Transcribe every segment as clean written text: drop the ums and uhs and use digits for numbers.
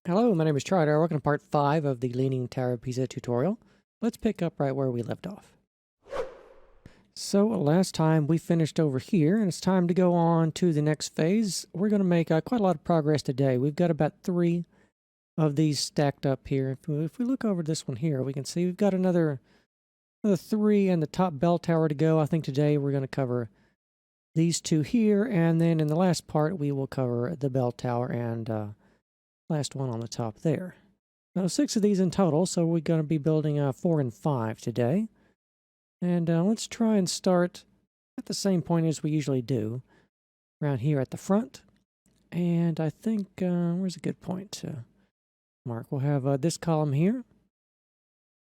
Hello, my name is Trydar. Welcome to part 5 of the Leaning Tower of Pisa tutorial. Let's pick up right where we left off. So last time we finished over here, and it's time to go on to the next phase. We're going to make quite a lot of progress today. We've got about 3 of these stacked up here. If we look over this one here, we can see we've got another 3 and the top bell tower to go. I think today we're going to cover these 2 here, and then in the last part we will cover the bell tower and last one on the top there. Now 6 of these in total, so we're going to be building 4 and 5 today. And let's try and start at the same point as we usually do, around here at the front. And I think, where's a good point to mark? We'll have this column here.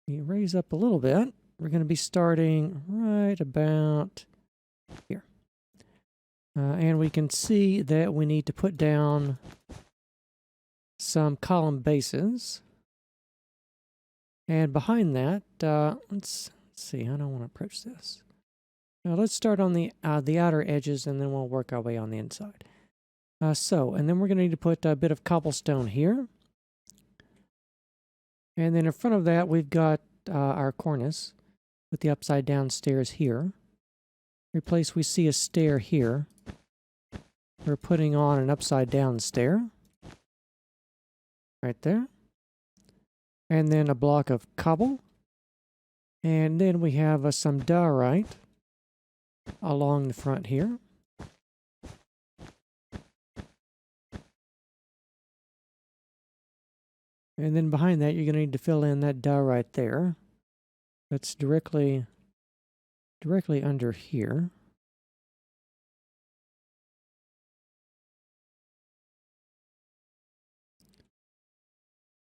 We raise up a little bit. We're going to be starting right about here. And we can see that we need to put down some column bases. And behind that, let's see, how do I want to approach this? Now let's start on the outer edges, and then we'll work our way on the inside. And then we're going to need to put a bit of cobblestone here. And then in front of that, we've got our cornice with the upside down stairs here. Replace, we see a stair here. We're putting on an upside down stair. Right there. And then a block of cobble. And then we have some diorite along the front here. And then behind that, you're going to need to fill in that diorite there. That's directly under here.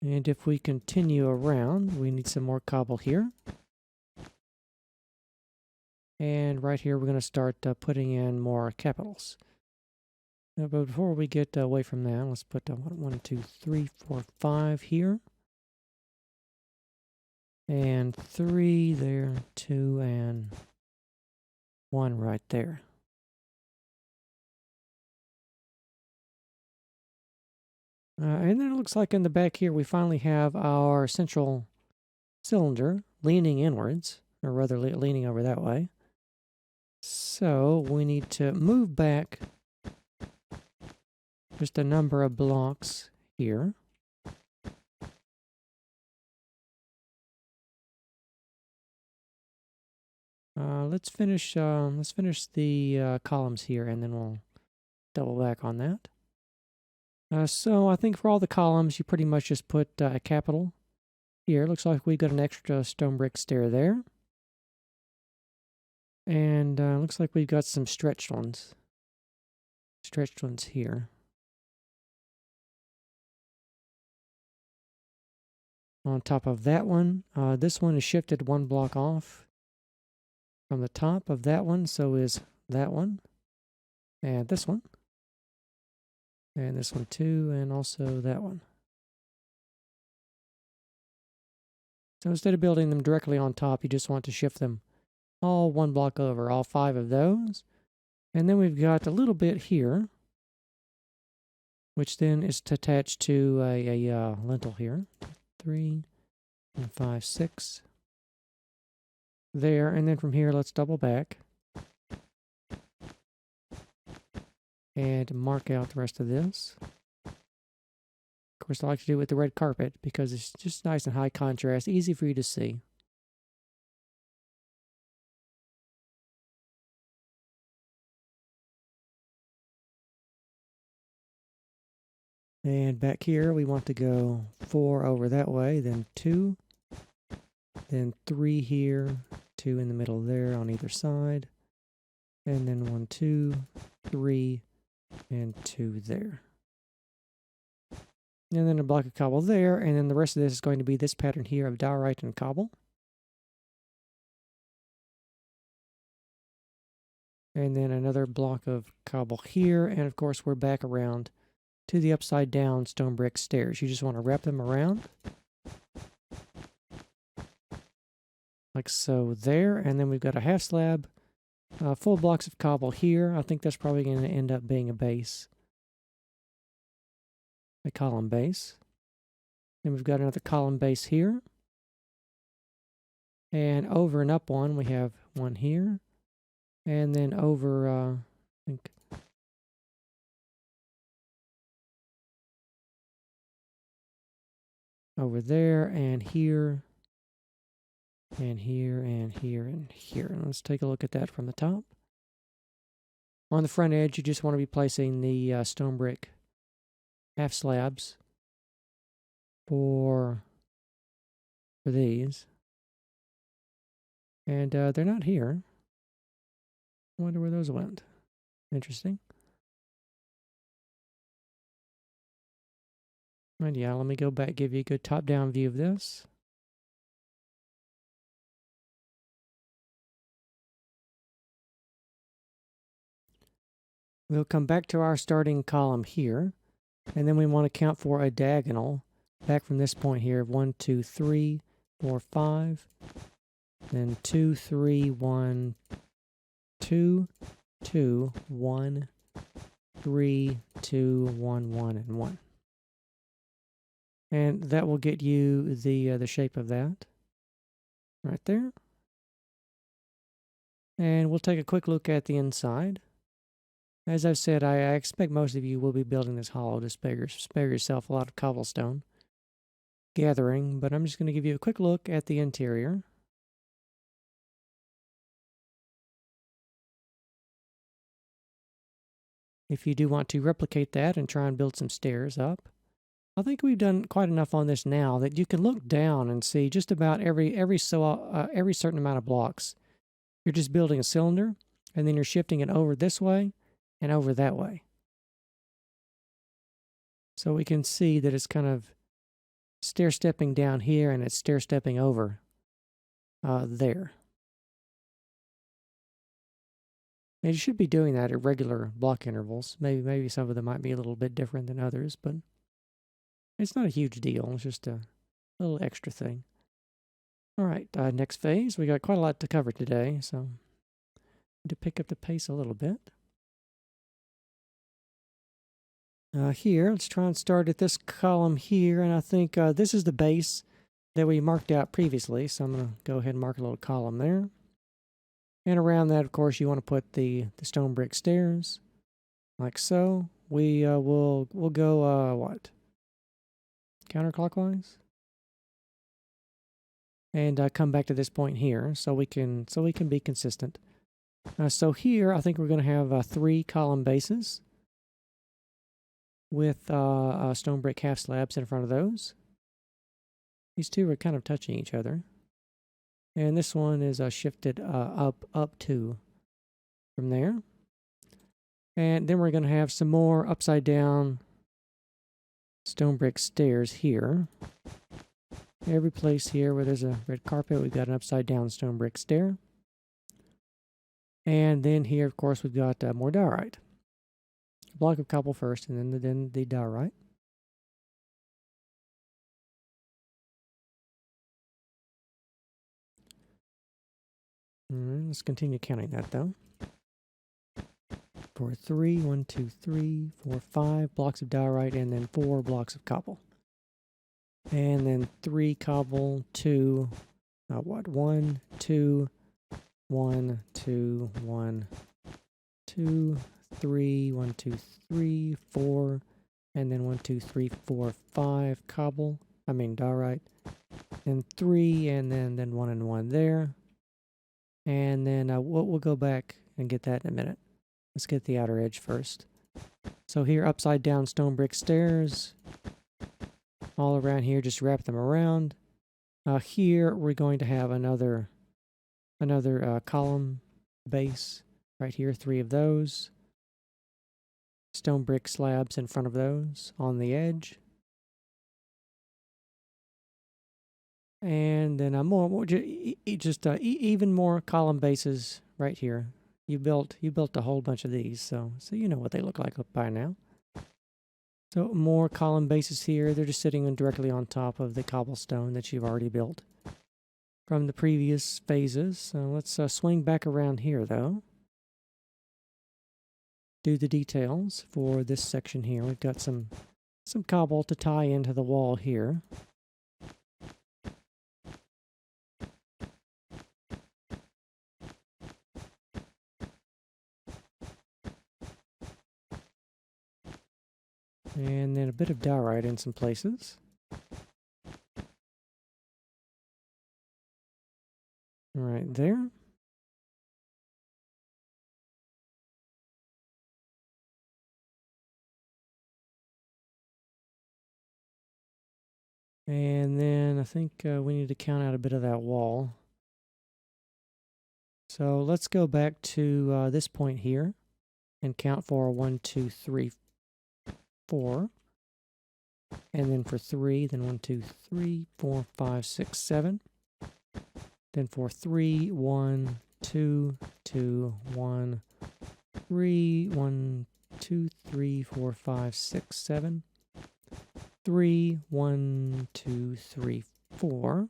And if we continue around, we need some more cobble here. And right here, we're going to start putting in more capitals. Now, but before we get away from that, let's put 1, 2, 3, 4, 5 here. And 3 there, 2, and 1 right there. And then it looks like in the back here, we finally have our central cylinder leaning inwards, or rather leaning over that way. So we need to move back just a number of blocks here. Let's finish the columns here, and then we'll double back on that. So I think for all the columns, you pretty much just put a capital here. Looks like we've got an extra stone brick stair there. And looks like we've got some stretched ones. Stretched ones here. On top of that one, this one is shifted 1 block off from the top of that one. So is that one. And this one. And this one too, and also that one. So instead of building them directly on top, you just want to shift them all 1 block over, all 5 of those. And then we've got a little bit here, which then is attached to a lintel here. 3 and 5, 6. There, and then from here, let's double back. And mark out the rest of this. Of course, I like to do it with the red carpet because it's just nice and high contrast, easy for you to see. And back here, we want to go 4 over that way, then 2, then 3 here, 2 in the middle there on either side, and then 1, 2, 3, and 2 there. And then a block of cobble there, and then the rest of this is going to be this pattern here of diorite and cobble. And then another block of cobble here, and of course we're back around to the upside down stone brick stairs. You just want to wrap them around. Like so there, and then we've got a half slab, full blocks of cobble here. I think that's probably going to end up being a base. A column base. Then we've got another column base here. And over and up one, we have one here. And then over, I think, over there and here. And here and here and here. And let's take a look at that from the top. On the front edge, you just want to be placing the stone brick half slabs for these. And they're not here. I wonder where those went. Interesting. And yeah, let me go back, give you a good top-down view of this. We'll come back to our starting column here, and then we want to count for a diagonal back from this point here. 1, 2, 3, 4, 5. Then 2, 3, 1, 2, 2, 1, 3, 2, 1, 1, and 1. And that will get you the shape of that right there. And we'll take a quick look at the inside. As I've said, I expect most of you will be building this hollow to spare yourself a lot of cobblestone gathering, but I'm just going to give you a quick look at the interior. If you do want to replicate that and try and build some stairs up, I think we've done quite enough on this now that you can look down and see just about every certain amount of blocks. You're just building a cylinder, and then you're shifting it over this way and over that way. So we can see that it's kind of stair-stepping down here, and it's stair-stepping over there. And you should be doing that at regular block intervals. Maybe some of them might be a little bit different than others, but it's not a huge deal. It's just a little extra thing. All right, next phase. We got quite a lot to cover today, so to pick up the pace a little bit. Here, let's try and start at this column here, and I think this is the base that we marked out previously, so I'm going to go ahead and mark a little column there. And around that, of course, you want to put the stone brick stairs, like so. We'll go, what? Counterclockwise? And come back to this point here, so we can be consistent. So here, I think we're going to have 3 column bases with stone brick half slabs in front of those. These two are kind of touching each other. And this one is shifted up 2 from there. And then we're going to have some more upside down stone brick stairs here. Every place here where there's a red carpet, we've got an upside down stone brick stair. And then here, of course, we've got more diorite. A block of cobble first, and then the diorite. Let's continue counting that though. 4, 3, 1, 2, 3, 4, 5 blocks of diorite, and then 4 blocks of cobble. And then 3 cobble, 2, 1, 2, 1, 2, 1, 2, 3, 1, 2, 3, 4, and then 1, 2, 3, 4, 5 cobble, diorite, and 3, and then 1 and 1 there. And then we'll go back and get that in a minute. Let's get the outer edge first. So here, upside down stone brick stairs. All around here, just wrap them around. Here, we're going to have another column base right here, 3 of those. Stone brick slabs in front of those on the edge. And then even more column bases right here. You built a whole bunch of these, so you know what they look like by now. So more column bases here. They're just sitting directly on top of the cobblestone that you've already built from the previous phases. So let's swing back around here, though. Do the details for this section here. We've got some cobble to tie into the wall here. and a bit of diorite in some places. Right there. And then I think we need to count out a bit of that wall. So let's go back to this point here and count for 1, 2, 3, 4. And then for 3, then 1, 2, 3, 4, 5, 6, 7. Then for 3, 1, 2, 2, 1, 3, 1, 2, 3, 4, 5, 6, 7. 3, 1, 2, 3, 4.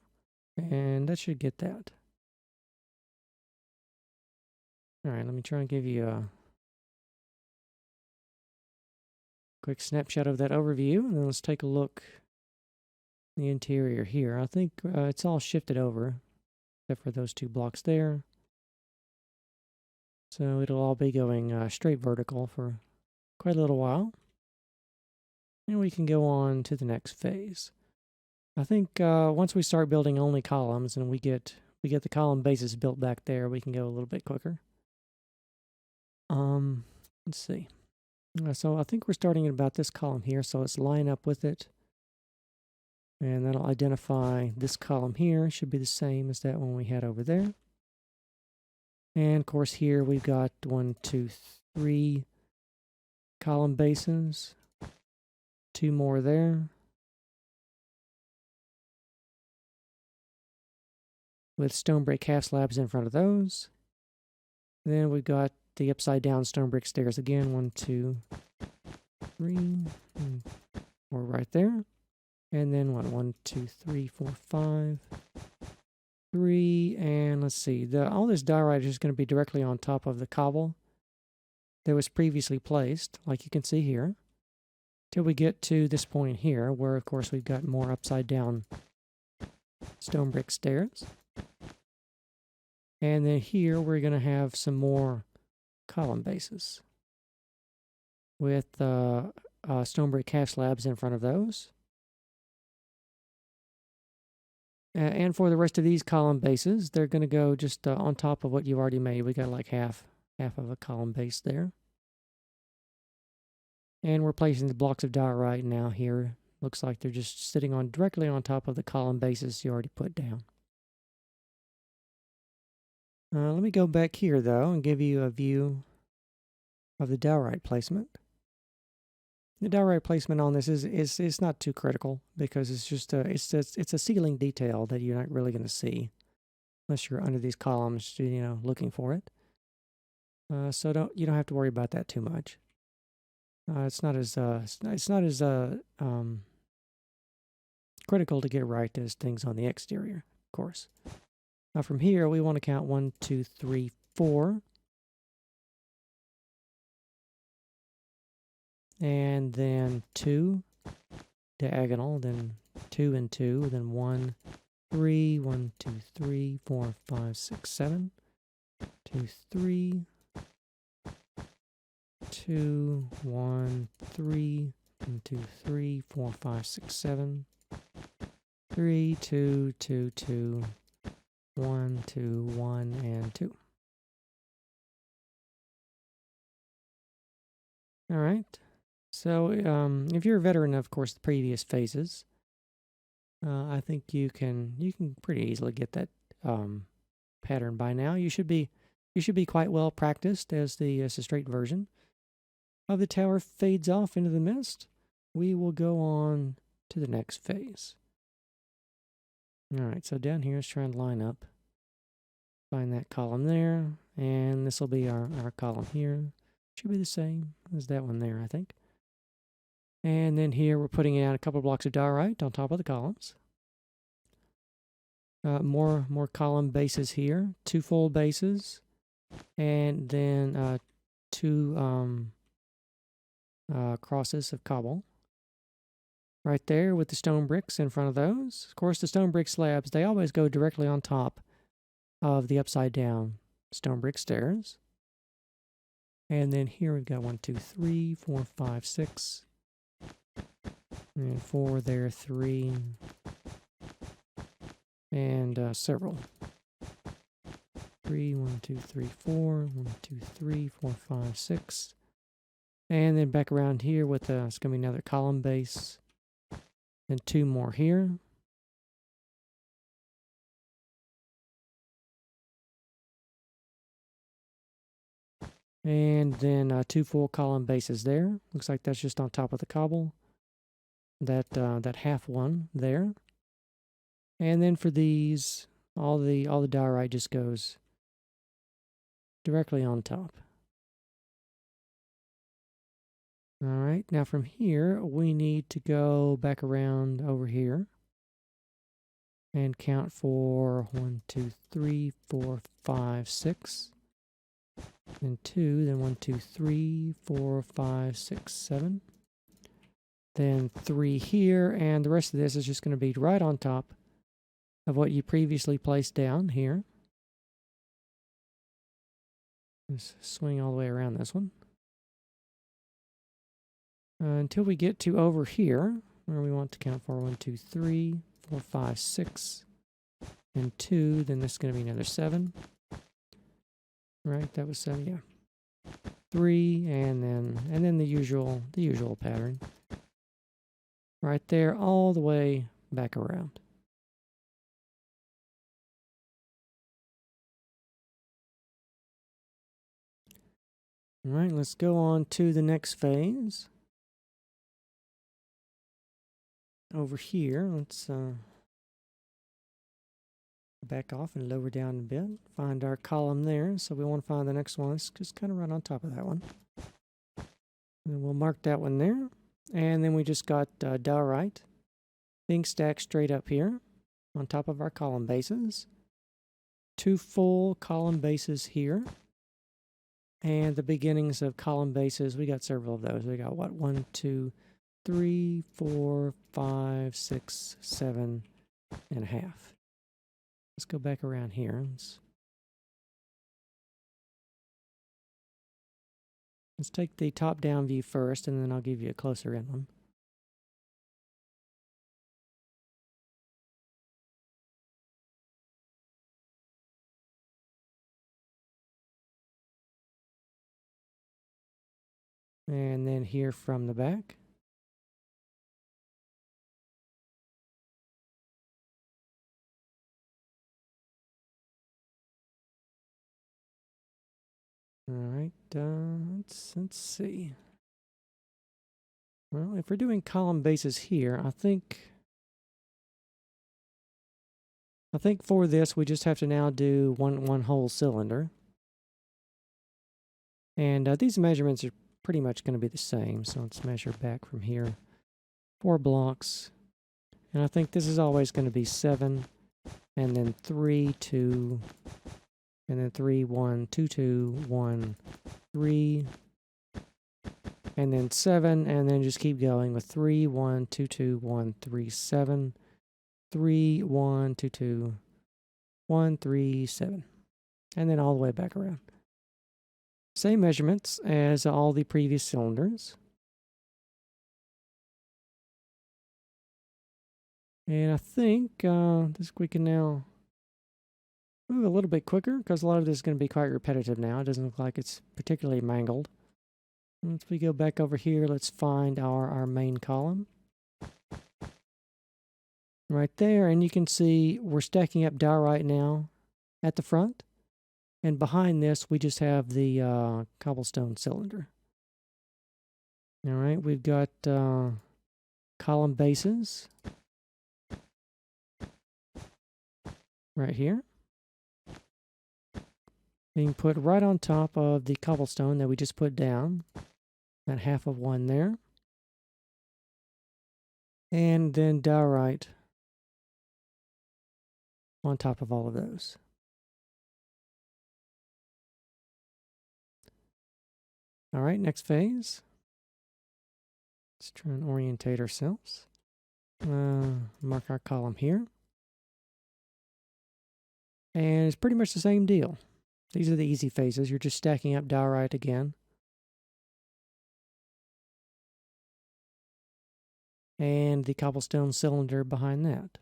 And that should get that. All right, let me try and give you a quick snapshot of that overview, and then let's take a look at the interior here. I think it's all shifted over, except for those 2 blocks there. So it'll all be going straight vertical for quite a little while. And we can go on to the next phase. I think once we start building only columns and we get the column bases built back there, we can go a little bit quicker. Let's see. So I think we're starting at about this column here, so let's line up with it. And that'll identify this column here. Should be the same as that one we had over there. And of course here we've got 1, 2, 3 column bases. 2 more there. With stone brick half slabs in front of those. Then we've got the upside down stone brick stairs again. 1, 2, 3, and 4 right there. And then what? 1, 2, 3, 4, 5, 3, and let's see. All this diorite is going to be directly on top of the cobble that was previously placed, like you can see here, till we get to this point here, where of course we've got more upside down stone brick stairs. And then here we're going to have some more column bases with stone brick half slabs in front of those. And for the rest of these column bases, they're going to go just on top of what you've already made. We got like half of a column base there. And we're placing the blocks of diorite now here. Looks like they're just sitting on directly on top of the column bases you already put down. Let me go back here though and give you a view of the diorite placement. The diorite placement on this is not too critical because it's just it's a ceiling detail that you're not really going to see unless you're under these columns, looking for it. So you don't have to worry about that too much. It's not as critical to get right as things on the exterior, of course. Now from here we want to count 1, 2, 3, 4. And then 2 diagonal, then 2 and 2, then 1, 3, 1, 2, 3, 4, 5, 6, 7, 2, 3, 2, 1, 3, 1, 2, 3, 4, 5, 6, 7, 3, 2, 2, 2, 1, 2, 1, and 2. All right. So if you're a veteran, of course, the previous phases, I think you can pretty easily get that pattern by now. You should be quite well practiced as the straight version of the tower fades off into the mist. We will go on to the next phase. All right, so down here is trying to line up. Find that column there, and this will be our column here. Should be the same as that one there, I think. And then here we're putting out a couple of blocks of diorite on top of the columns. More column bases here, 2 full bases, and then 2 crosses of cobble. Right there with the stone bricks in front of those. Of course, the stone brick slabs, they always go directly on top of the upside down stone brick stairs. And then here we've got 1, 2, 3, 4, 5, 6. And 4 there, 3, and several. 3, 1, 2, 3, 4, 1, 2, 3, 4, 5, 6. And then back around here with it's going to be another column base. And 2 more here. And then 2 full column bases there. Looks like that's just on top of the cobble. That half one there. And then for these, all the diorite just goes directly on top. All right, now from here, we need to go back around over here and count for 1, 2, 3, 4, 5, 6. Then 2, then 1, 2, 3, 4, 5, 6, 7. Then 3 here, and the rest of this is just going to be right on top of what you previously placed down here. Let's swing all the way around this one. Until we get to over here, where we want to count for 1, 2, 3, 4, 5, 6, and 2. Then this is going to be another 7. Right, that was 7, yeah. 3, and then the usual pattern. Right there, all the way back around. All right, let's go on to the next phase. Over here, let's back off and lower down a bit. Find our column there. So we want to find the next one. It's just kind of right on top of that one. And we'll mark that one there. And then we just got diorite being stacked straight up here on top of our column bases. 2 full column bases here. And the beginnings of column bases, we got several of those. We got what? 1, 2, 3, 4, 5, 6, 7 and a half. Let's go back around here. Let's take the top-down view first, and then I'll give you a closer in one. And then here from the back. All right, let's see. Well, if we're doing column bases here, I think for this we just have to now do one whole cylinder. And these measurements are pretty much going to be the same. So let's measure back from here. 4 blocks. And I think this is always going to be 7, and then 3, 2, and then 3, 1, 2, 2, 1, 3, and then 7, and then just keep going with 3, 1, 2, 2, 1, 3, 7, 3, 1, 2, 2, 1, 3, 7, and then all the way back around. Same measurements as all the previous cylinders. And I think we can now move a little bit quicker because a lot of this is going to be quite repetitive now. It doesn't look like it's particularly mangled. Once we go back over here, let's find our main column. Right there, and you can see we're stacking up diorite now at the front. And behind this, we just have the cobblestone cylinder. All right, we've got column bases right here, being put right on top of the cobblestone that we just put down, that half of one there. And then diorite on top of all of those. All right, next phase. Let's try and orientate ourselves. Mark our column here. And it's pretty much the same deal. These are the easy phases. You're just stacking up diorite again. and the cobblestone cylinder behind that.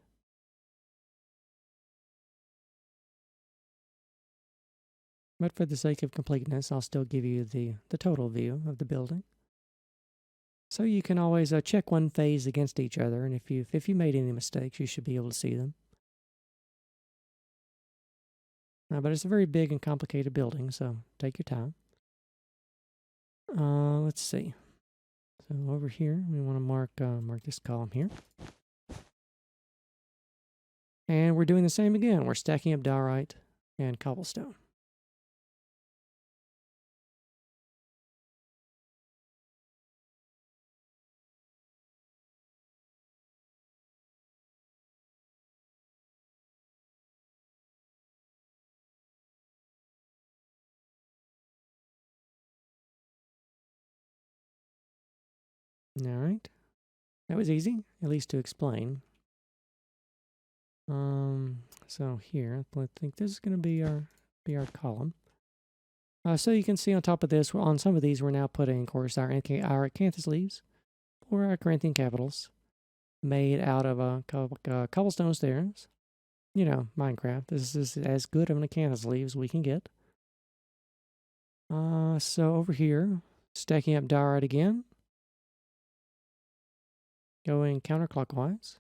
But for the sake of completeness, I'll still give you the total view of the building. So you can always check one phase against each other, and if you made any mistakes, you should be able to see them. But it's a very big and complicated building, so take your time. Let's see. So over here, we want to mark this column here. And we're doing the same again. We're stacking up diorite and cobblestone. All right. That was easy, at least to explain. So here, I think this is going to be our column. So you can see on top of this, on some of these, we're now putting, of course, our acanthus leaves or our Corinthian capitals made out of cobblestone stairs. You know, Minecraft. This is as good of an acanthus leaf as we can get. So over here, stacking up diorite again. Going counterclockwise.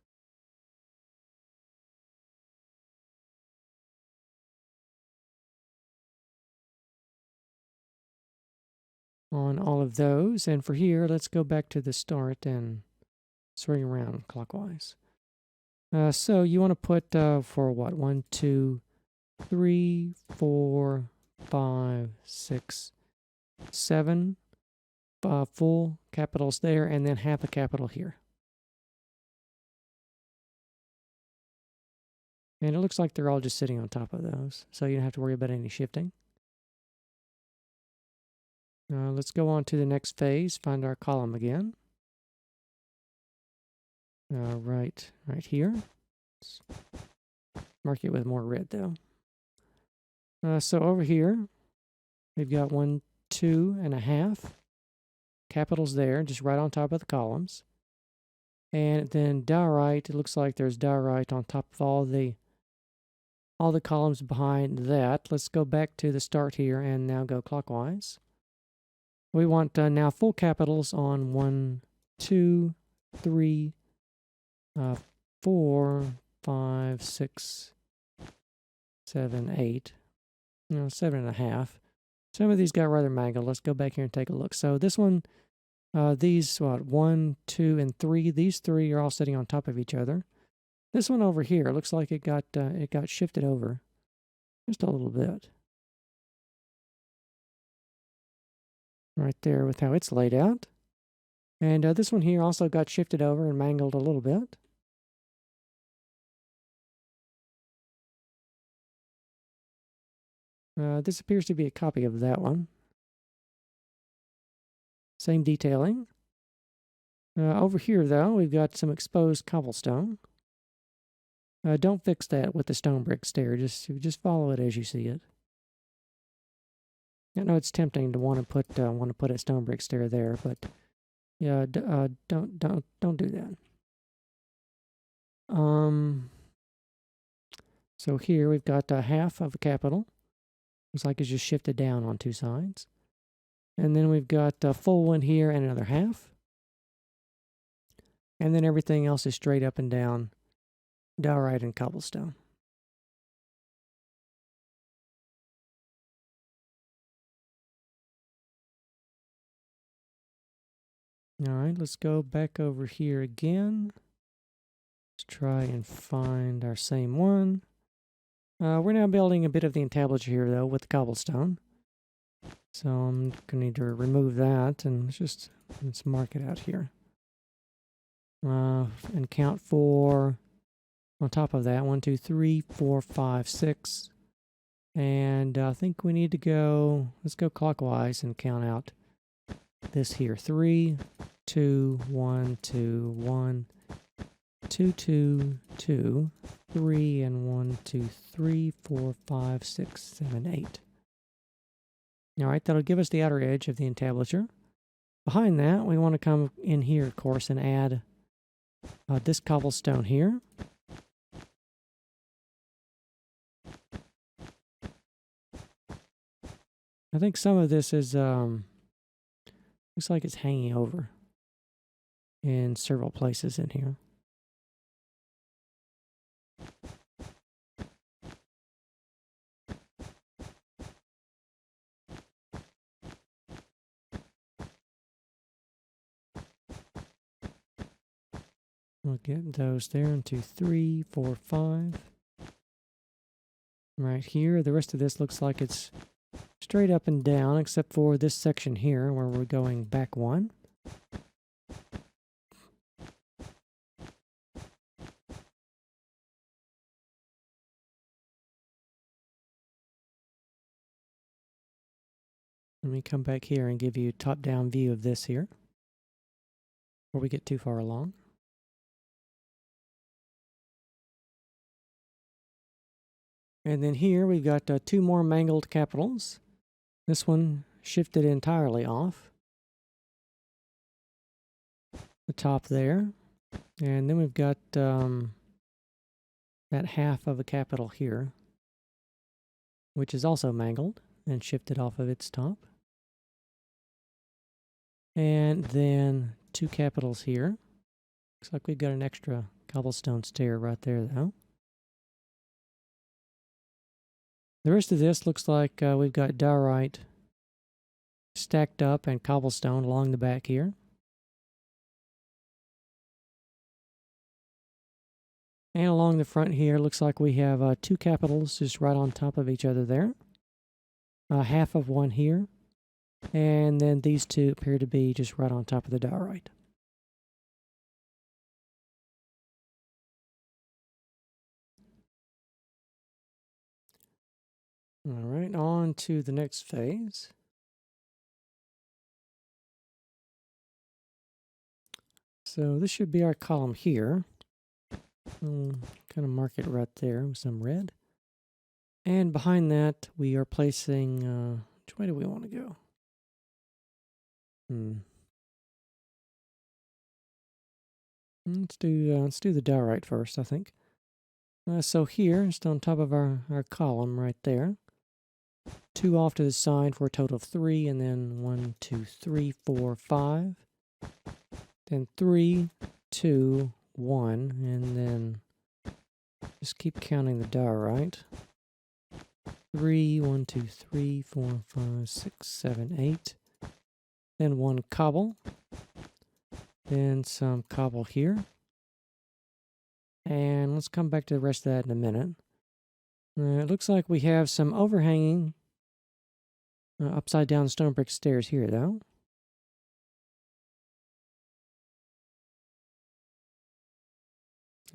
On all of those. And for here, let's go back to the start and swing around clockwise. So you want to put for what? 1, 2, 3, 4, 5, 6, 7 full capitals there, and then half a capital here. And it looks like they're all just sitting on top of those, so you don't have to worry about any shifting. Let's go on to the next phase, find our column again. Right here. Let's mark it with more red though. So over here, we've got 1, 2.5 capitals there, just right on top of the columns. And then diorite, it looks like there's diorite on top of all the columns behind that. Let's go back to the start here and now go clockwise. We want now full capitals on 1, 2, 3, 4, 5, 6, 7, 8. 7.5. Some of these got rather mangled. Let's go back here and take a look. So this one, these 1, 2, and 3. These 3 are all sitting on top of each other. This one over here looks like it got shifted over just a little bit. Right there with how it's laid out. And this one here also got shifted over and mangled a little bit. This appears to be a copy of that one. Same detailing. Over here, though, we've got some exposed cobblestone. Don't fix that with the stone brick stair. Just follow it as you see it. I know it's tempting to want to put a stone brick stair there, but yeah, don't do that. So here we've got half of a capital. Looks like it's just shifted down on 2 sides, and then we've got a full one here and another half, and then everything else is straight up and down diorite and cobblestone. All right, let's go back over here again. Let's try and find our same one. We're now building a bit of the entablature here, though, with the cobblestone. So I'm going to need to remove that, and let's mark it out here. And count for, on top of that, 1, 2, 3, 4, 5, 6. And I think we need to let's go clockwise and count out this here. 3, 2, 1, 2, 1, 2, 2, 2, 3, and 1, 2, 3, 4, 5, 6, 7, 8. All right, that'll give us the outer edge of the entablature. Behind that, we want to come in here, of course, and add this cobblestone here. I think some of this is, looks like it's hanging over in several places in here. We'll get those there. 1, 2, 3, 4, 5. Right here. The rest of this looks like it's straight up and down, except for this section here where we're going back 1. Let me come back here and give you a top-down view of this here before we get too far along. And then here we've got 2 more mangled capitals. This one shifted entirely off the top there. And then we've got that half of a capital here, which is also mangled and shifted off of its top. And then 2 capitals here. Looks like we've got an extra cobblestone stair right there, though. The rest of this looks like we've got diorite stacked up and cobblestone along the back here. And along the front here, looks like we have 2 capitals just right on top of each other there. Half of one here. And then these 2 appear to be just right on top of the diorite. All right, on to the next phase. So this should be our column here. Kind of mark it right there with some red. And behind that, we are placing, which way do we want to go? Let's do the diorite first, I think. So here, just on top of our column right there, 2 off to the side for a total of 3, and then 1, 2, 3, 4, 5. Then 3, 2, 1, and then just keep counting the diorite. 3, 1, 2, 3, 4, 5, 6, 7, 8. Then 1 cobble. Then some cobble here. And let's come back to the rest of that in a minute. It looks like we have some overhanging upside down stone brick stairs here, though.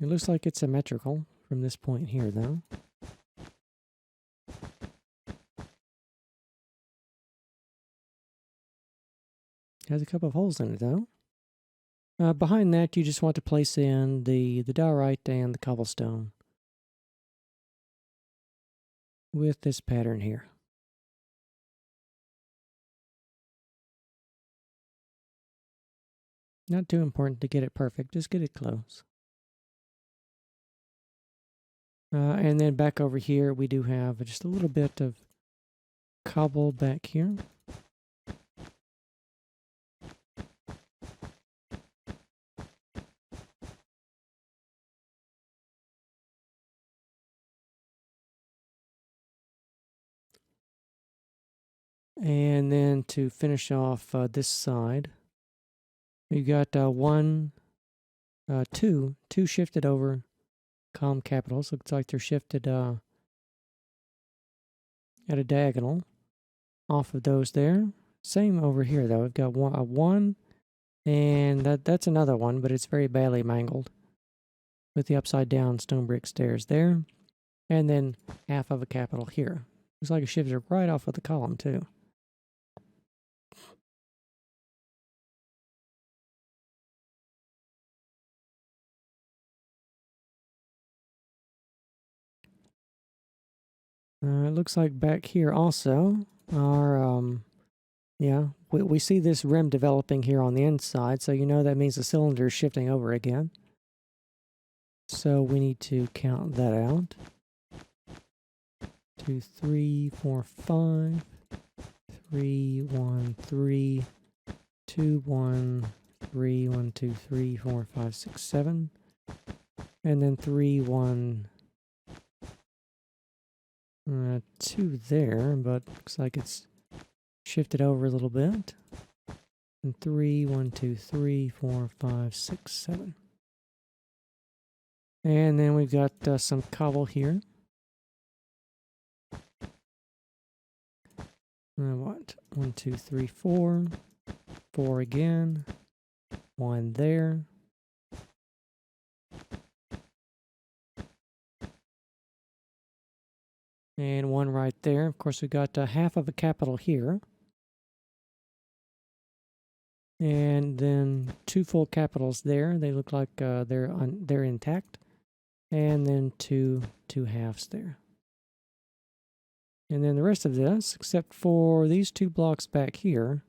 It looks like it's symmetrical from this point here, though. Has a couple of holes in it, though. Behind that, you just want to place in the diorite and the cobblestone with this pattern here. Not too important to get it perfect, just get it close. And then back over here, we do have just a little bit of cobble back here. And then to finish off this side, we got 2 shifted over column capitals. Looks like they're shifted at a diagonal off of those there. Same over here though. We've got a 1, and that's another one, but it's very badly mangled with the upside down stone brick stairs there. And then half of a capital here. Looks like it shifted right off of the column too. It looks like back here also are, we see this rim developing here on the inside, so you know that means the cylinder is shifting over again. So we need to count that out. 2, 3, 4, 5. 3, 1, 3. 2, 1, 3, 1, 2, 3, 4, 5, 6, 7. And then 3, 1, 2 there, but looks like it's shifted over a little bit. And 3, 1, 2, 3, 4, 5, 6, 7. And then we've got some cobble here. What? 1, 2, 3, 4. 4 again. 1 there. And 1 right there. Of course, we've got half of a capital here. And then 2 full capitals there. They look like they're intact. And then 2 halves there. And then the rest of this, except for these 2 blocks back here,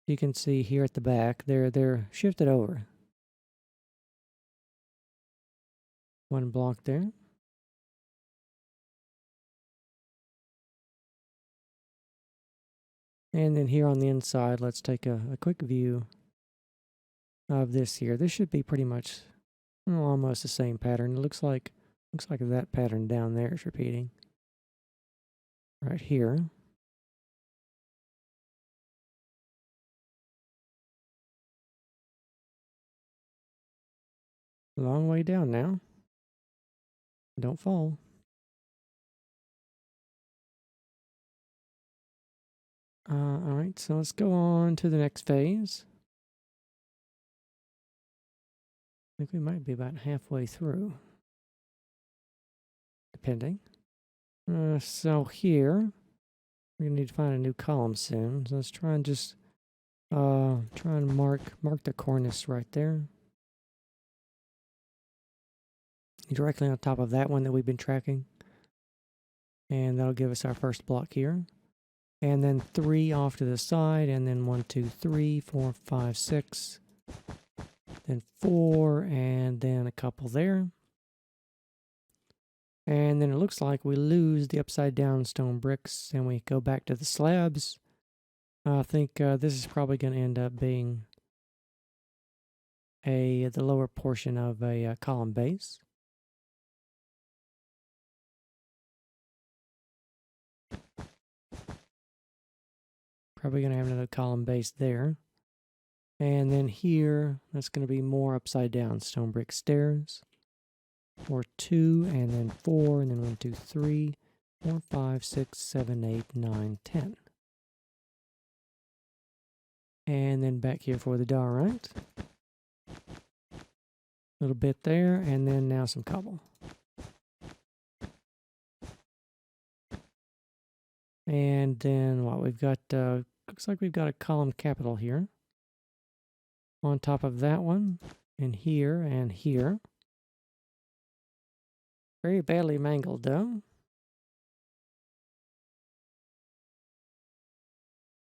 you can see here at the back, they're shifted over. 1 block there. And then here on the inside, let's take a quick view of this here. This should be pretty much almost the same pattern. It looks like that pattern down there is repeating. Right here. Long way down now. Don't fall. Alright, so let's go on to the next phase. I think we might be about halfway through. Depending. So here, we're going to need to find a new column soon. So let's try and just mark the cornice right there. Directly on top of that one that we've been tracking. And that'll give us our first block here. And then 3 off to the side, and then 1, 2, 3, 4, 5, 6. Then 4, and then a couple there. And then it looks like we lose the upside down stone bricks, and we go back to the slabs. I think this is probably going to end up being the lower portion of a column base. Probably going to have another column base there. And then here, that's going to be more upside down stone brick stairs. Or 2, and then 4, and then 1, 2, 3, 4, 5, 6, 7, 8, 9, 10. And then back here for the diorite. A little bit there, and then now some cobble. And then what we've got, looks like we've got a column capital here. On top of that one, and here, and here. Very badly mangled though.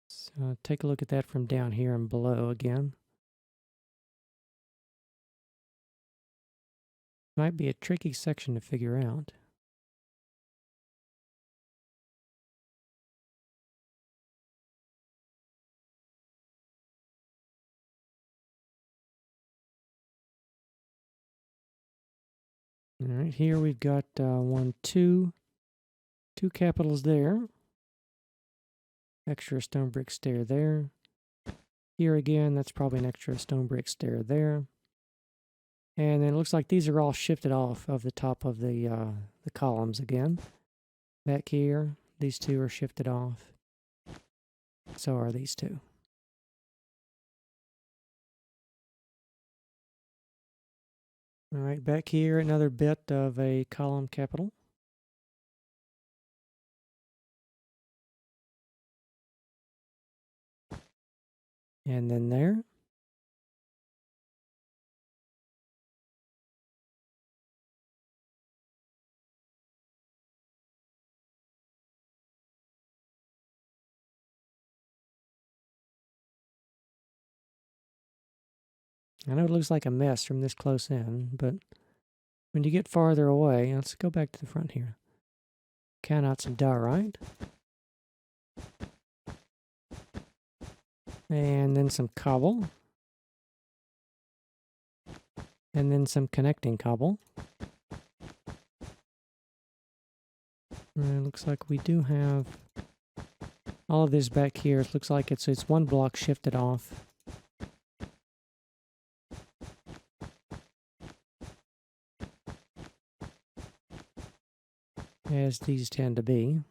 So take a look at that from down here and below again. Might be a tricky section to figure out. All right, here we've got 1, 2 capitals there. Extra stone brick stair there. Here again, that's probably an extra stone brick stair there. And then it looks like these are all shifted off of the top of the columns again. Back here, these 2 are shifted off. So are these 2. All right, back here, another bit of a column capital. And then there. I know it looks like a mess from this close in, but when you get farther away, let's go back to the front here. Count out some diorite. And then some cobble. And then some connecting cobble. And it looks like we do have all of this back here. It looks like it's one block shifted off. As these tend to be.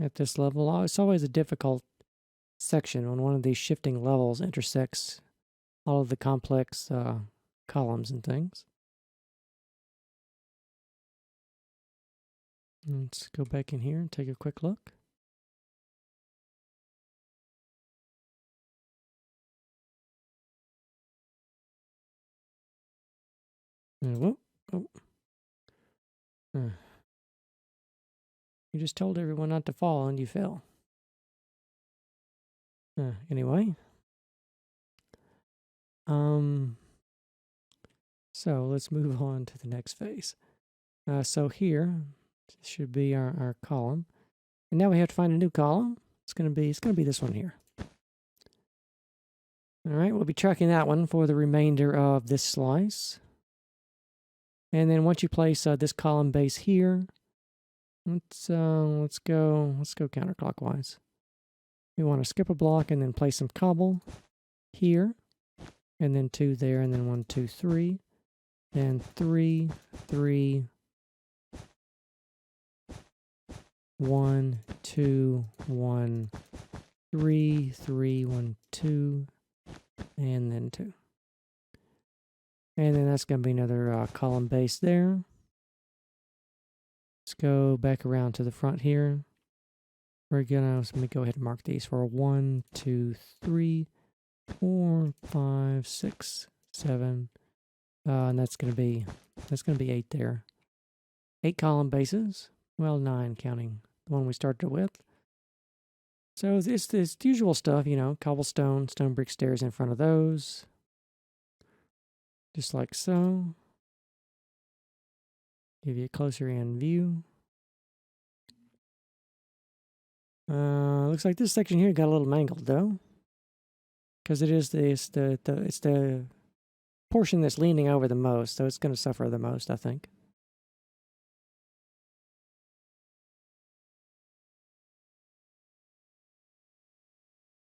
At this level, it's always a difficult section when one of these shifting levels intersects all of the complex columns and things. Let's go back in here and take a quick look. Whoop. Oh. You just told everyone not to fall and you fell. Anyway. So let's move on to the next phase. So here should be our column. And now we have to find a new column. It's gonna be this one here. Alright, we'll be tracking that one for the remainder of this slice. And then once you place this column base here, let's go counterclockwise. We want to skip a block and then place some cobble here, and then 2 there, and then 1, 2, 3, then 3, 3, 1, 2, 1, 3, 3, 1, 2, and then 2. And then that's going to be another column base there. Let's go back around to the front here. Let me go ahead and mark these for 1, 2, 3, 4, 5, 6, 7. And that's going to be 8 there. 8 column bases. Well, 9 counting the one we started with. So it's the usual stuff, cobblestone, stone brick stairs in front of those. Just like so. Give you a closer in view. Looks like this section here got a little mangled though, because it's the portion that's leaning over the most, so it's going to suffer the most, I think.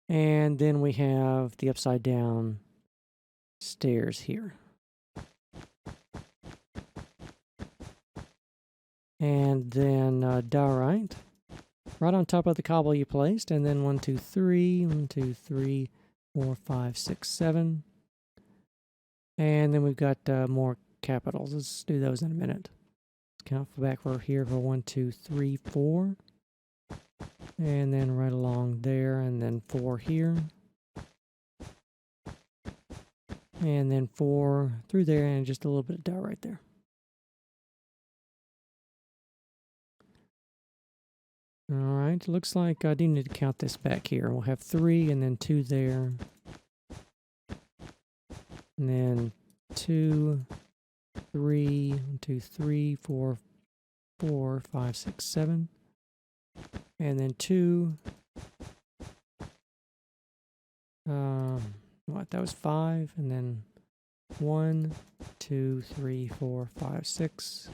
And then we have the upside down stairs here. And then diorite right on top of the cobble you placed, and then 1, 2, 3, 1, 2, 3, 4, 5, 6, 7. And then we've got more capitals. Let's do those in a minute. Let's count back for here for 1, 2, 3, 4. And then right along there, and then 4 here. And then 4 through there, and just a little bit of dot right there. All right, looks like I do need to count this back here. We'll have 3 and then 2 there. And then 2, 3, 1, 2, 3, 4, 4, 5, 6, 7. And then 2. That was 5. And then 1, 2, 3, 4, 5, 6.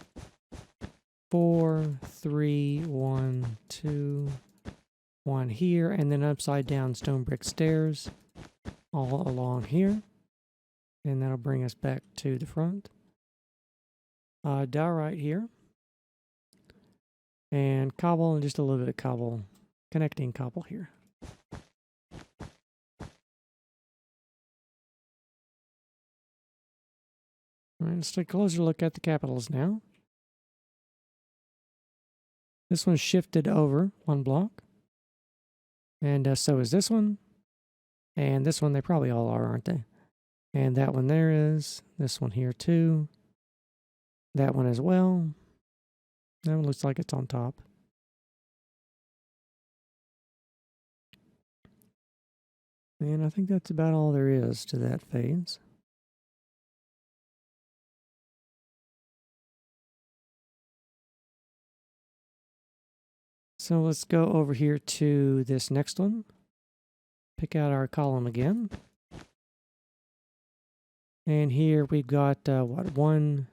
4, 3, 1, 2, 1 here, and then upside down stone brick stairs all along here. And that'll bring us back to the front. Diorite here. And cobble, and just a little bit of cobble, connecting cobble here. All right, let's take a closer look at the capitals now. This one's shifted over 1 block. And so is this one. And this one, they probably all are, aren't they? And that one there is. This one here too. That one as well. That one looks like it's on top. And I think that's about all there is to that phase. So let's go over here to this next one. Pick out our column again. And here we've got, one,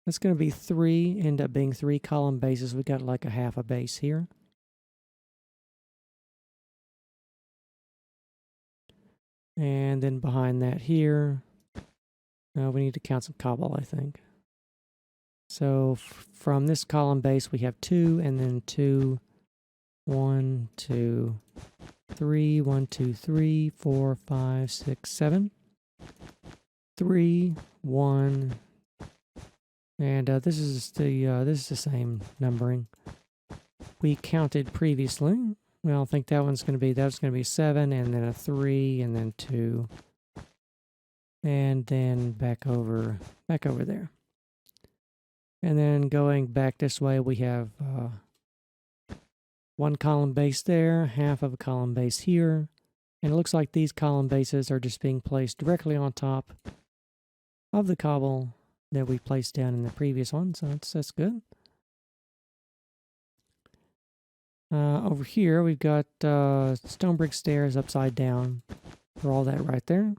that's going to be 3, end up being 3 column bases. We've got like a half a base here. And then behind that here, we need to count some cobble, I think. So from this column base, we have 2, and then 2, 1, 2, 3, 1, 2, 3, 4, 5, 6, 7. 3, 1, and this is the same numbering we counted previously. Well, I think that's going to be 7, and then a 3, and then 2, and then back over there. And then going back this way, we have 1 column base there, half of a column base here, and it looks like these column bases are just being placed directly on top of the cobble that we placed down in the previous one, so that's good. Over here, we've got stone brick stairs upside down for all that right there.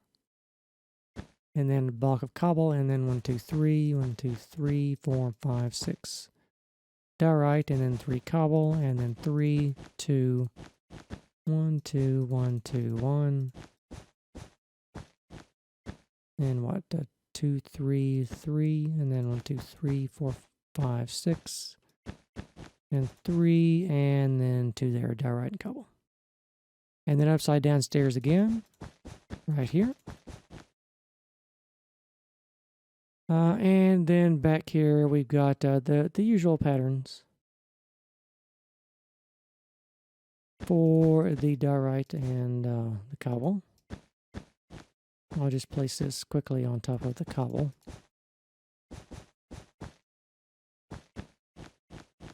And then a block of cobble, and then 1, 2, 3, 1, 2, 3, 4, 5, 6 diorite, and then 3 cobble, and then 3, 2, 1, 2, 1, 2, 1. And what? 2, 3, 3, and then 1, 2, 3, 4, 5, 6. And 3, and then 2 there, diorite and cobble. And then upside down stairs again, right here. And then back here we've got the usual patterns for the diorite and the cobble. I'll just place this quickly on top of the cobble.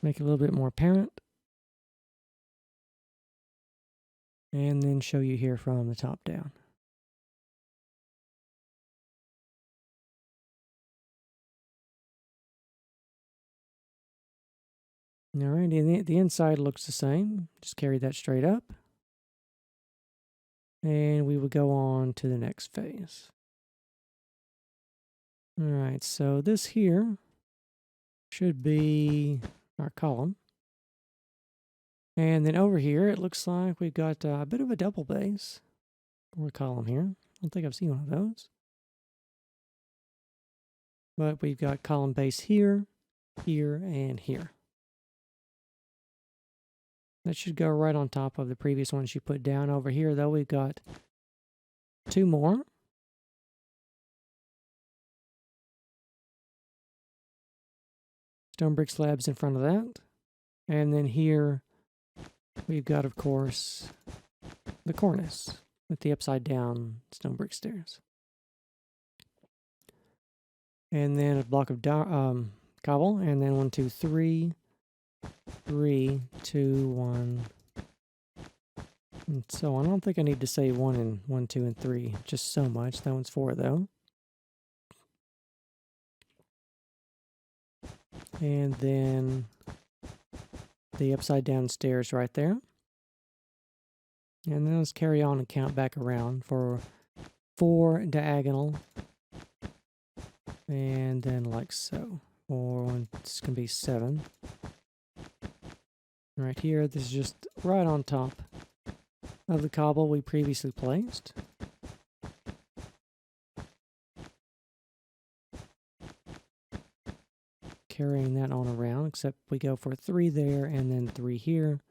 Make it a little bit more apparent. And then show you here from the top down. Alright, the inside looks the same. Just carry that straight up. And we will go on to the next phase. Alright, so this here should be our column. And then over here, it looks like we've got a bit of a double base or a column here. I don't think I've seen one of those. But we've got column base here, here, and here. That should go right on top of the previous ones you put down. Over here, though, we've got 2 more. Stone brick slabs in front of that. And then here, we've got, of course, the cornice with the upside down stone brick stairs. And then a block of cobble, and then 1, 2, 3, 3, 2, 1, and so on. I don't think I need to say 1 and 1, 2, and 3 just so much. That one's 4 though. And then the upside down stairs right there. And then let's carry on and count back around for 4 diagonal. And then like so. Or it's going to be 7. Right here, this is just right on top of the cobble we previously placed. Carrying that on around, except we go for 3 there and then 3 here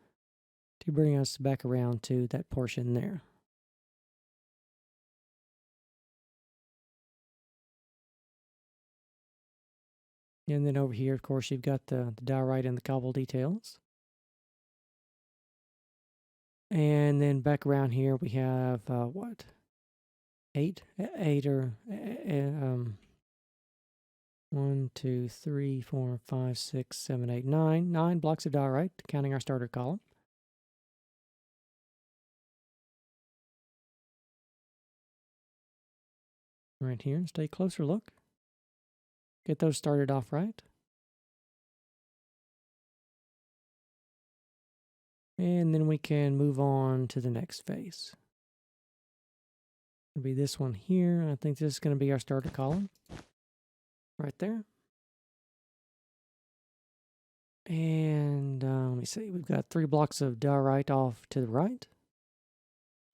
to bring us back around to that portion there. And then over here, of course, you've got the diorite and the cobble details. And then back around here, we have, 8 or 1, 2, 3, 4, 5, 6, 7, 8, 9. 9 blocks of diorite, counting our starter column. Right here, and stay closer look. Get those started off right. And then we can move on to the next phase. It'll be this one here. I think this is going to be our starter column. Right there. And let me see. We've got 3 blocks of diorite off to the right.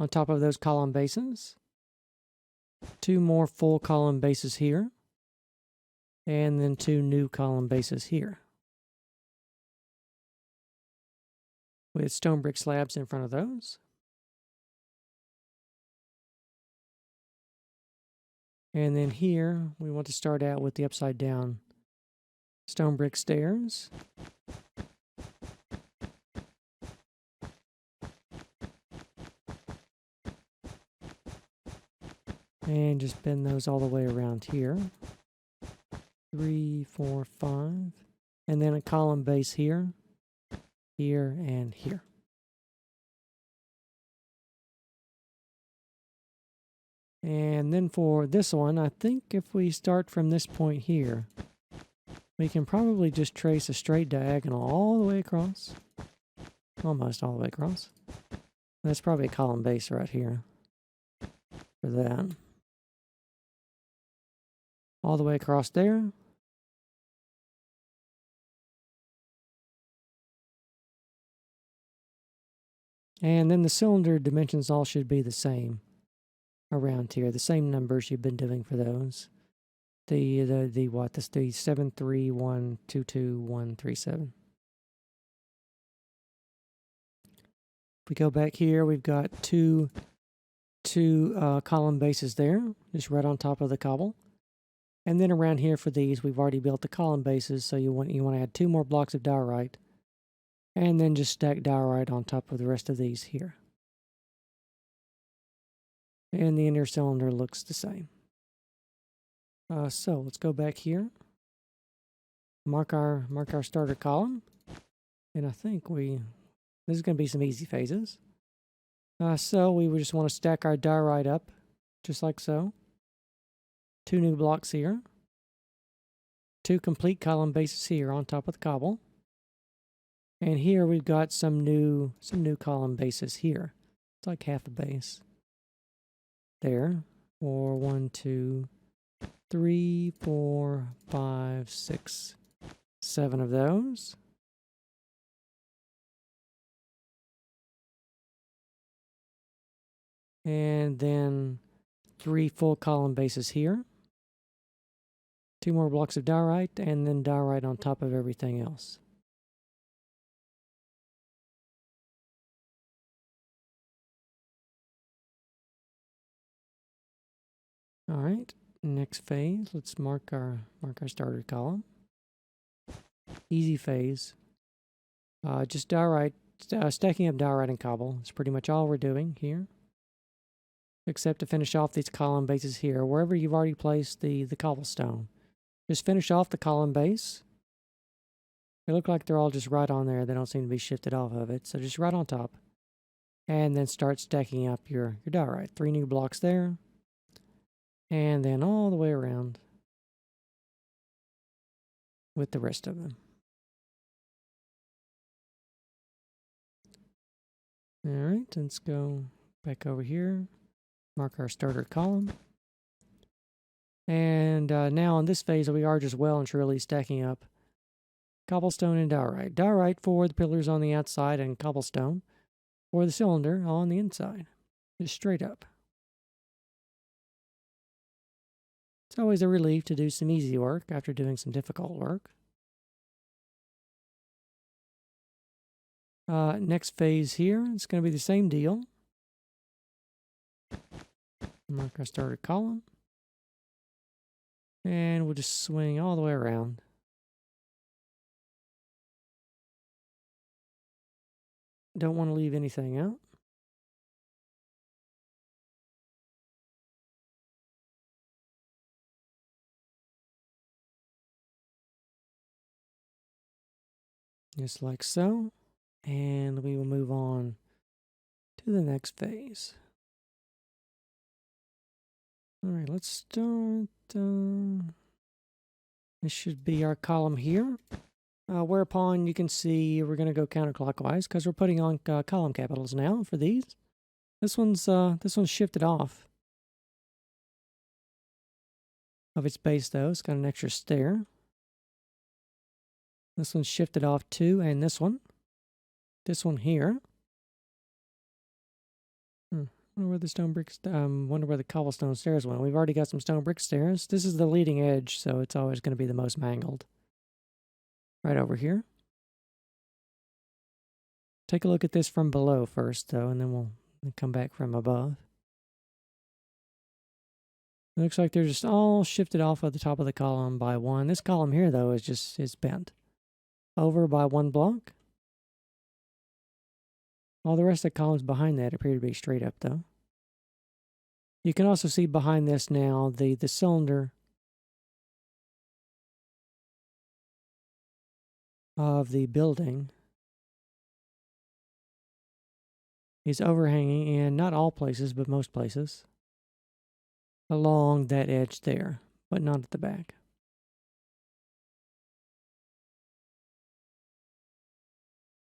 On top of those column bases. 2 more full column bases here. And then 2 new column bases here. With stone brick slabs in front of those. And then here, we want to start out with the upside down stone brick stairs. And just bend those all the way around here. 3, 4, 5. And then a column base here, here, and here. And then for this one, I think if we start from this point here, we can probably just trace a straight diagonal all the way across. Almost all the way across. That's probably a column base right here for that. All the way across there. And then the cylinder dimensions all should be the same around here. The same numbers you've been doing for those. The 73122 If we go back here, we've got two column bases there, just right on top of the cobble. And then around here for these, we've already built the column bases, so you want to add 2 more blocks of diorite, and then just stack diorite on top of the rest of these here. And the inner cylinder looks the same. So let's go back here. Mark our starter column, and I think this is going to be some easy phases. So we would just want to stack our diorite up, just like so. 2 new blocks here. 2 complete column bases here on top of the cobble. And here we've got some new column bases here. It's like half a base. There. Or 1, 2, 3, 4, 5, 6, 7 of those. And then 3 full column bases here. 2 more blocks of diorite, and then diorite on top of everything else. All right, next phase, let's mark our starter column. Easy phase. Just diorite, stacking up diorite and cobble. It's pretty much all we're doing here. Except to finish off these column bases here, wherever you've already placed the cobblestone. Just finish off the column base. They look like they're all just right on there. They don't seem to be shifted off of it. So just right on top. And then start stacking up your diorite. 3 new blocks there. And then all the way around with the rest of them. All right, let's go back over here. Mark our starter column. And now on this phase, we are just well and truly stacking up cobblestone and diorite. Diorite for the pillars on the outside and cobblestone for the cylinder on the inside. Just straight up. It's always a relief to do some easy work after doing some difficult work. Next phase here, it's going to be the same deal. Mark our starter column. And we'll just swing all the way around. Don't want to leave anything out. Just like so. And we will move on to the next phase. All right, let's start. This should be our column here. Whereupon you can see we're going to go counterclockwise because we're putting on column capitals now for these. This one's shifted off of its base though. It's got an extra stair. This one's shifted off too, and this one here. Wonder where the stone bricks. Wonder where the cobblestone stairs went. We've already got some stone brick stairs. This is the leading edge, so it's always going to be the most mangled. Right over here. Take a look at this from below first, though, and then we'll come back from above. It looks like they're just all shifted off at the top of the column by one. This column here, though, is bent over by one block. All the rest of the columns behind that appear to be straight up, though. You can also see behind this now the cylinder of the building is overhanging in not all places, but most places along that edge there, but not at the back.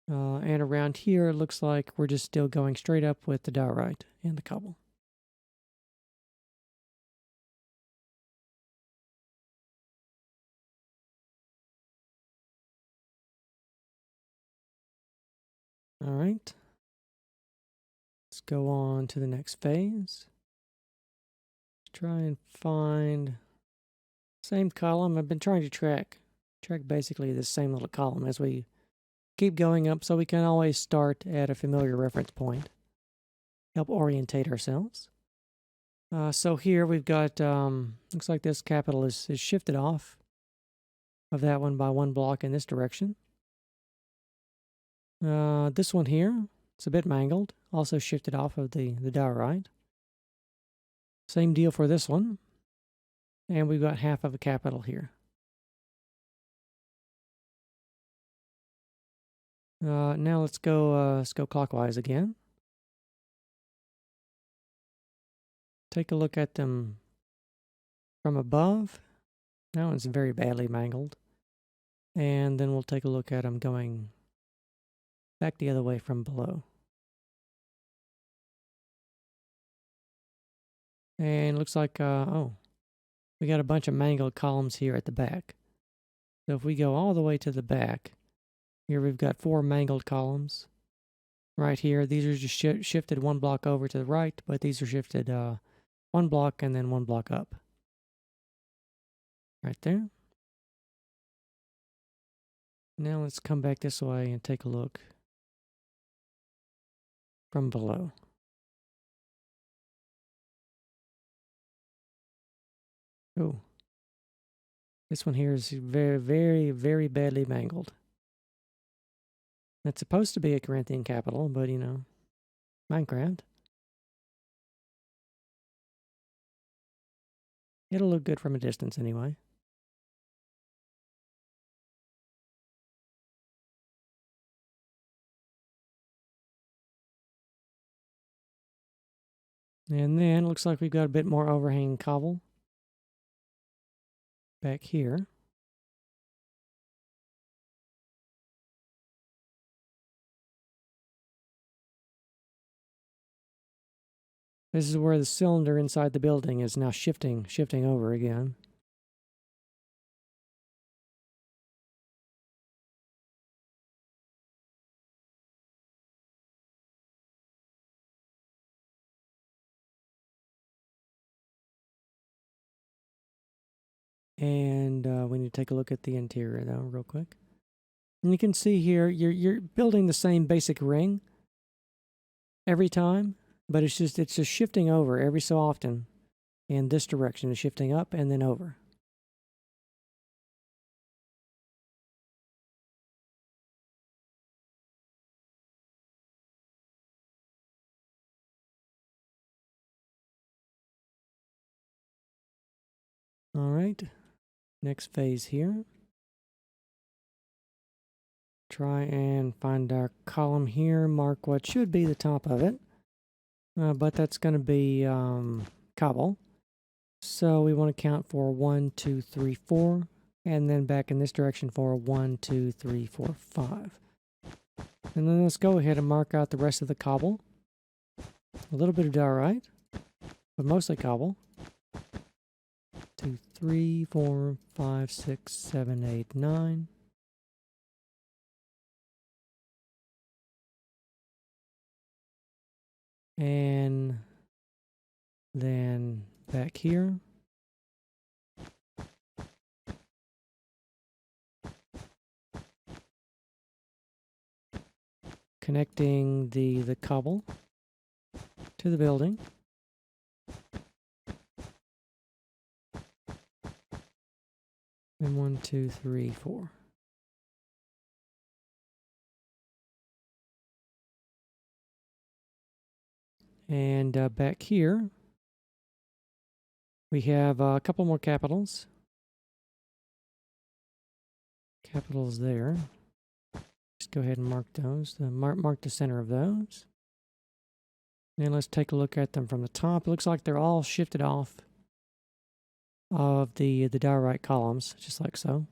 And around here, it looks like we're just still going straight up with the diorite and the cobble. All right. Let's go on to the next phase. Try and find same column. I've been trying to track basically the same little column as we keep going up, so we can always start at a familiar reference point. Help orientate ourselves. So here we've got, looks like this capital is shifted off of that one by one block in this direction. This one here, it's a bit mangled, also shifted off of the diorite. Same deal for this one. And we've got half of a capital here. Now let's go clockwise again. Take a look at them from above. That one's very badly mangled. And then we'll take a look at them going back the other way from below. And looks like, we got a bunch of mangled columns here at the back. So if we go all the way to the back, here we've got 4 mangled columns. Right here, these are just shifted one block over to the right, but these are shifted one block and then one block up. Right there. Now let's come back this way and take a look from below. Oh, this one here is very, very, very badly mangled. It's supposed to be a Corinthian capital, but you know, Minecraft. It'll look good from a distance anyway. And then looks like we've got a bit more overhanging cobble back here. This is where the cylinder inside the building is now shifting over again. And we need to take a look at the interior though, real quick. And you can see here, you're building the same basic ring every time, but it's just shifting over every so often in this direction. It's shifting up and then over. All right, next phase here. Try and find our column here, mark what should be the top of it, but that's going to be cobble. So we want to count for 1, 2, 3, 4. And then back in this direction for 1, 2, 3, 4, 5. And then let's go ahead and mark out the rest of the cobble. A little bit of diorite, but mostly cobble. 2, 3, 4, 5, 6, 7, 8, 9. And then back here. Connecting the cobble to the building. And 1, 2, 3, 4. And back here, we have a couple more capitals. Capitals there. Just go ahead and mark those. Mark the center of those. And let's take a look at them from the top. It looks like they're all shifted off of the diorite columns, just like so.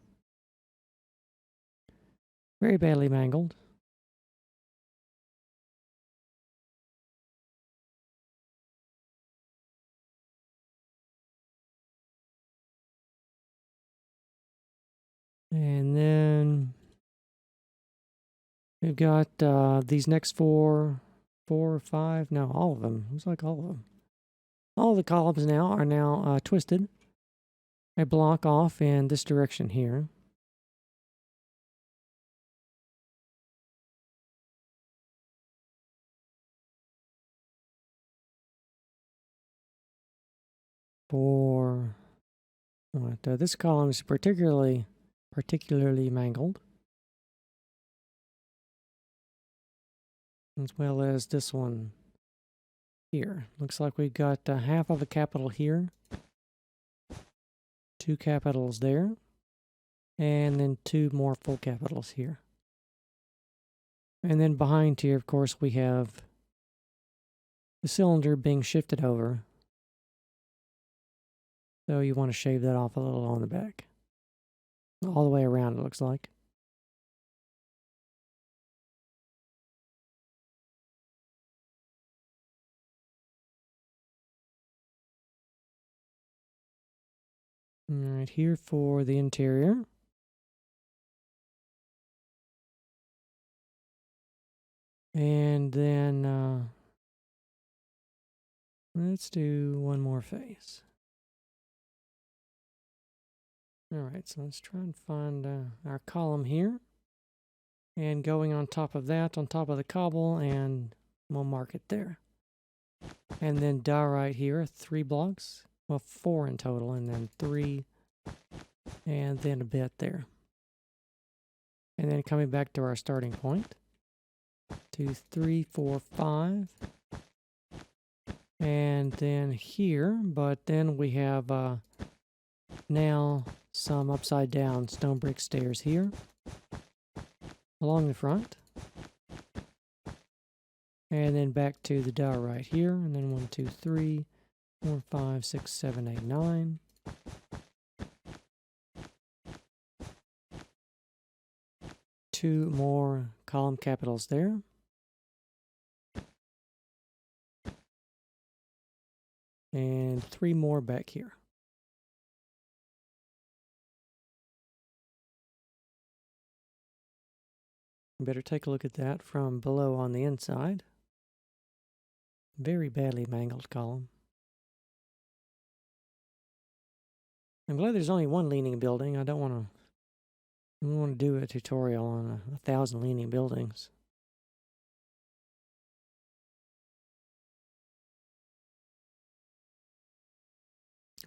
Very badly mangled. And then we've got these next four or five. No, all of them. Looks like all of them. All of the columns now are twisted. I block off in this direction here. For what this column is particularly mangled, as well as this one here. Looks like we've got half of a capital here, 2 capitals there, and then 2 more full capitals here. And then behind here, of course, we have the cylinder being shifted over. So you want to shave that off a little on the back. All the way around, it looks like. All right, here for the interior. And then let's do one more face. All right, so let's try and find our column here. And going on top of that, on top of the cobble, and we'll mark it there. And then diorite here, 3 blocks. Well, 4 in total, and then 3, and then a bit there. And then coming back to our starting point. 2, 3, 4, 5. And then here, but then we have now some upside down stone brick stairs here along the front. And then back to the diorite here, and then 1, 2, 3, 4, 5, 6, 7, 8, 9. Two more column capitals there. And 3 more back here. Better take a look at that from below on the inside. Very badly mangled column. I'm glad there's only one leaning building. I don't want to do a tutorial on 1,000 leaning buildings.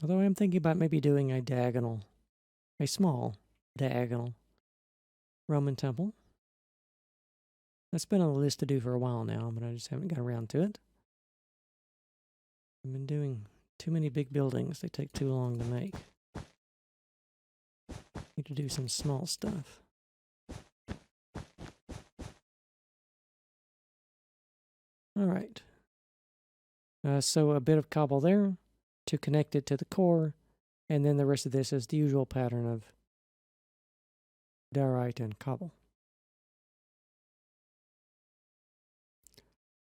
Although I am thinking about maybe doing a small diagonal Roman temple. That's been on the list to do for a while now, but I just haven't got around to it. I've been doing too many big buildings. They take too long to make. Need to do some small stuff. All right. So a bit of cobble there to connect it to the core, and then the rest of this is the usual pattern of diorite, and cobble.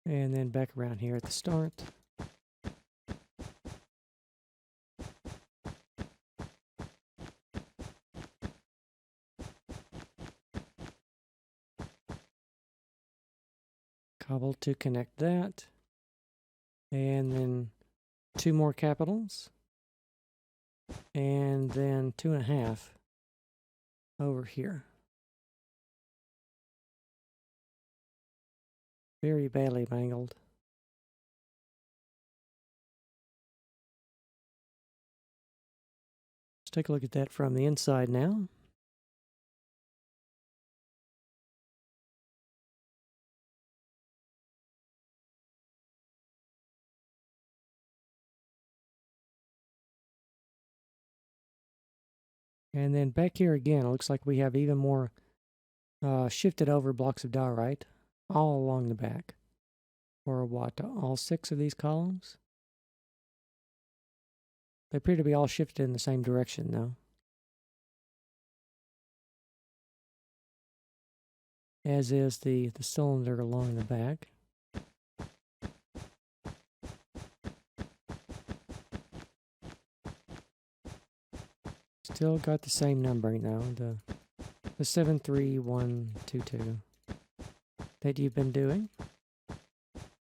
And then back around here at the start. Cobble to connect that. And then 2 more capitals. And then 2.5 over here. Very badly mangled. Let's take a look at that from the inside now. And then back here again, it looks like we have even more shifted over blocks of diorite all along the back. Or what, all 6 of these columns? They appear to be all shifted in the same direction though. As is the cylinder along the back. Still got the same numbering though, the 73122 that you've been doing.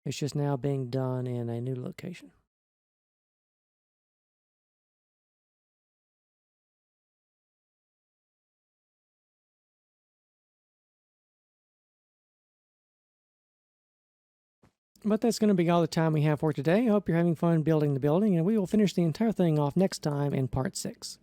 It's just now being done in a new location. But that's going to be all the time we have for today. I hope you're having fun building the building, and we will finish the entire thing off next time in part 6.